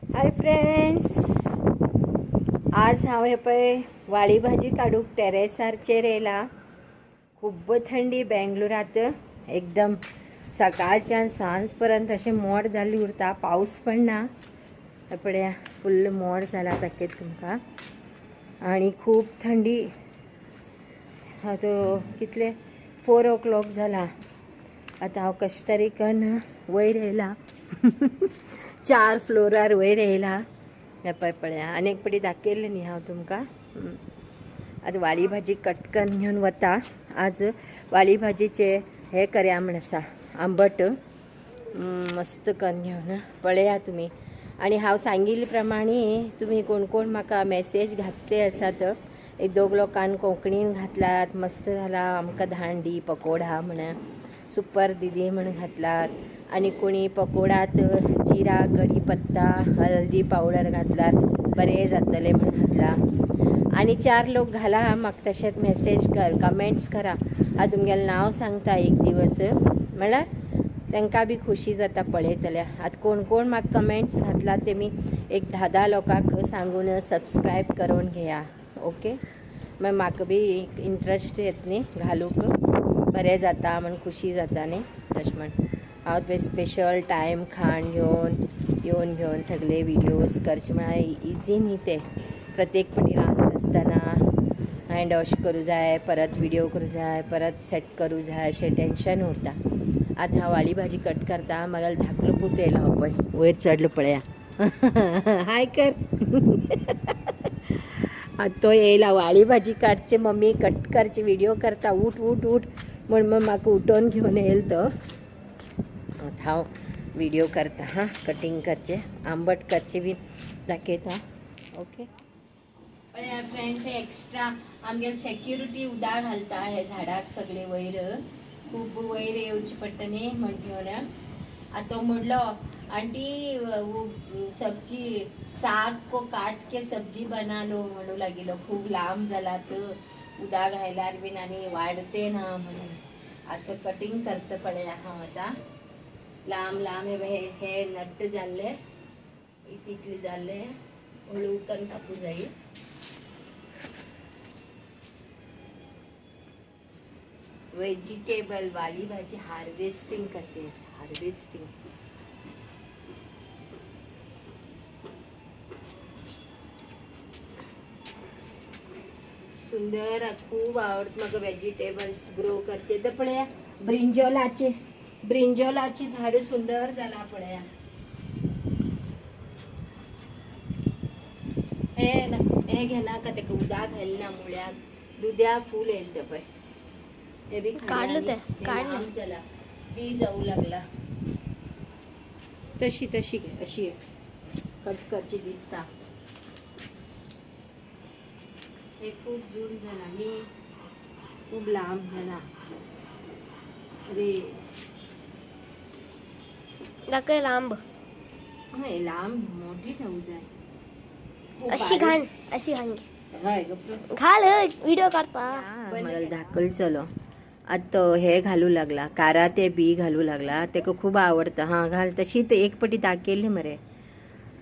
Hi friends, आज हांव हे पळय वाळी भाजी काडूंक टेरेसाचेर येयला। खूब थंडी बेंगलोरात, एकदम सकाळच्यान सांज पर्यंत अशें मोड जाल्ली उरता, पावस पडना। हे पळया फुल्ल मोड जाला दाखयता तुमकां आनी खूब थंडी। आतां कितले 4 o'clock जाला। आतां हांव कशें तरी करून वयर येयला 4 फ्लोरार वयर येयला। हे पळया आनीक पटी दाखयल्लें न्ही हांव तुमकां। आतां वाळी भाजी कटकन घेवन वता। आज वाळी भाजीचे हे करया म्हण आसा, आंबट मस्त करून घेवन पळया तुमी। आनी हांव सांगिल्ले प्रमाणे तुमी कोण कोण म्हाका मेसेज घातले आसात। एक दोग लोकांनी कोंकणीन घातलात, मस्त जाला आमकां धांडी पकोडा म्हण, सुपर दिदी म्हण घातलात। आनी कोणी पकोडात जिरा कढीपत्ता हळदी पावडर घातलात, बरें जातलें म्हण घातला। आनी 4 लोक घाला म्हाका तशेंच मेसेज कर, कमेंट्स करा। हांव तुमगेलें नांव सांगता एक दिवस, म्हळ्यार तांकां बी खुशी जाता पळयतल्या। आतां कोण कोण म्हाका कमेंट्स घातलात ते मी एक 10 लोकांक सांगून सबस्क्रायब करून घेया, ओके। मागीर म्हाका बी इंट्रस्ट येता न्ही घालूंक, बरें जाता म्हण खुशी जाता न्ही तशें म्हण। हांव ते स्पेशल टायम खाण येवन घेवन सगळे विडियोज करचे म्हळ्यार इजी न्ही ते। प्रत्येक फावटी रांदता आसतना हँड वॉश करूं जाय, परत विडियो करूं जाय, परत सेट करूं जाय, अशें टेंशन उरता। आतां हांव वाळी भाजी कट करता, म्हाका धाकलो पूत येयला हो पळय वयर चडलो पळया हाय कर तो येयला वाळी भाजी काडचे मम्मी कट करचे विडियो करता, उठ उठ उठ म्हण म्हाका उठोवन घेवन येयला तो। हांव विडियो करता, हां कटिंग करचे आंबट करचे बी दाखयता, ओके। पळया फ्रेंड्स, एक्स्ट्रा आमगेले सेक्युरिटी उदक घालता हे झाडाक सगळे वयर, खूब वयर येवचे पडटा न्ही म्हण घेवन। आतां तो म्हणलो आंटी सब्जी साग को काट के सब्जी बना लो म्हणू लागिलो, खूब लांब जालात उदक घायल्यार बीन आनी वाडते ना म्हणून। आतां कटिंग करता पळया हांव आतां लांब लांब हे नट्ट जाल्ले इतले जाल्ले, हळू करून कापूं जाय। वेजिटेबल वाली भाजी हार्वेस्टिंग करते, हार्वेस्टिंग। सुंदर खूब आवडत म्हाका वेजिटेबल्स ग्रो करचे। तर पळया ब्रिंजोलाची झाड सुंदर जाला पळया। हे घेना का तेका उदक घालना मुळ्याक, दुद्या फूल येयला ते पळय, हे बी काढलं ते काढलं चला बी जाऊ लागला। तशी तशी अशी कट करची दिसता। हे खूप जून झाला न्ही, खूप लांब झाला। अरे दाखय लांब, हय लांब मोठी जाऊ जाय। अशी घाण घाल व्हिडिओ काढता मला धाकल चलो। आता हे घालू लागला, कारा ते बी घालू लागला, तेका खूप आवडता। हां घाल तशी ते एक पटी दाखयल्ली मरे,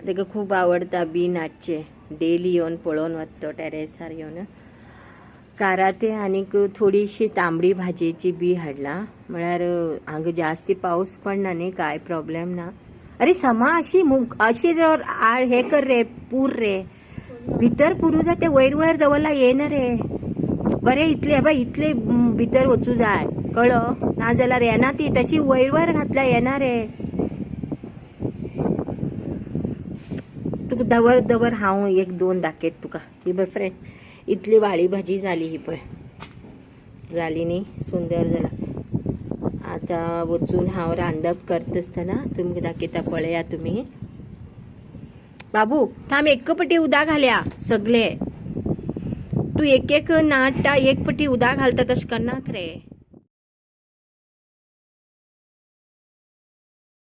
तेका खूप आवडता बी नाटचे। डेली येवन पळोवन वता टेरेसार येवन। काराते आनीक थोडीशी तांबडी भाजयेची बी हाडला, म्हळ्यार हांगा जास्ती पावस पडना न्ही, कांय प्रॉब्लेम ना। अरे समा अशी अशी हे कर रे, पूर रे भितर पुरू जाय, ते वयर वयर दवरला येना रे। बरें इतले बाय इतले भितर वचू जाय कळ्ळो, नाजाल्यार येना ती तशी वयर वयर घातल्या येना रे। तुका दवर दवर हांव 1-2 दाखयत तुका। ही बय फ्रेंड इतली वाळी भाजी जाली, ही पळय जाली न्ही, सुंदर जाला। आता वचून हांव रांदप करता आसतना तुमकां दाखयता, पळया तुमी। बाबू थांब, एक पटी उदक घालया सगळे, तू एक नाटा एक पटी उदक घालता तशें करनाक रे।